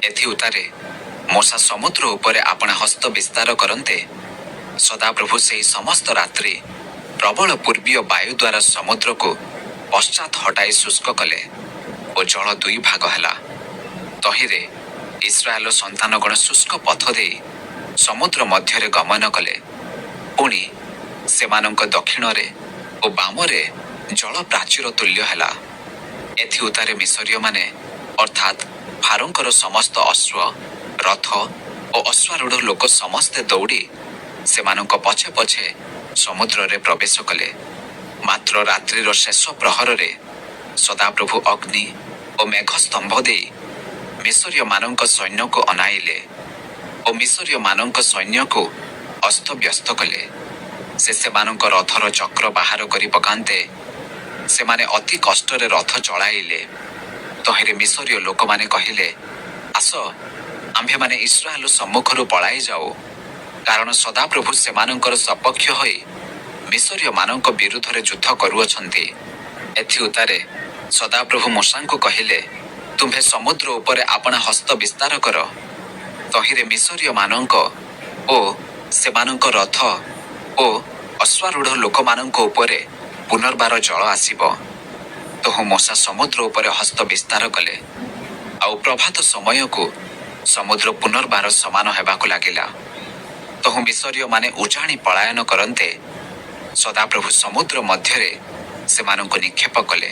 एथि उतारे मोशा समुद्र उपरे आपण हस्त विस्तार करते सदाप्रभु से समस्त रात्रि प्रबल पूर्वीय वायु द्वारा समुद्र को पश्चात हटाई शुष्क कले और जल दुई भाग है। तहिरे इस्राएल संतानगण शुष्क पथ दे समुद्र मध्य गमन कले। पुणी सेमानंक दक्षिणरे और बामरे जल प्राचीर तुल्य है। एथि उतारे मिसरीय माने अर्थात फारोंकर समस्त अश्व रथ और अश्वारूढ़ लोक समस्ते दौड़ी सेमानंक पछे पछे समुद्र रे प्रवेश कले। मात्र रात्रिर शेष प्रहर रे सदाप्रभु अग्नि और मेघस्तंभ दे मिसरीय मानंक सैन्य को अनाइले और मिसरीय मानंक सैन्य को अस्तव्यस्त कले। सेमानंक रथर चक्र बाहर करी पकान्ते सेमाने अति कष्ट रे रथ चलाइले। तहिरे मिसरीय लोक माने कहिले, आस आम्भे माने इस्राएल सम्मुखरु पलाई जाओ, कारण सदाप्रभु सेमानंकर सपक्ष होई मिसरीय मानंक विरुद्ध रे युद्ध करुअछन्ति। एथि उतारे सदाप्रभु मोशांको कहिले, तुम्भे समुद्र उपरे आपण हस्त विस्तार कर। तहिरे मिसरीय मानंक ओ सेमानंक रथ ओ अश्वारूढ़ लोक मानंक उपरे पुनर्बार जल आसीब। तो मोशा समुद्र उपरे हस्त विस्तार कले आउ प्रभात समय को समुद्र पुनर्बार समान हेबाकु लागिला। तो मिसरीय माने उजाणी पलायन करन्ते सदाप्रभु समुद्र मध्यरे सेमानंको निक्षेप कले।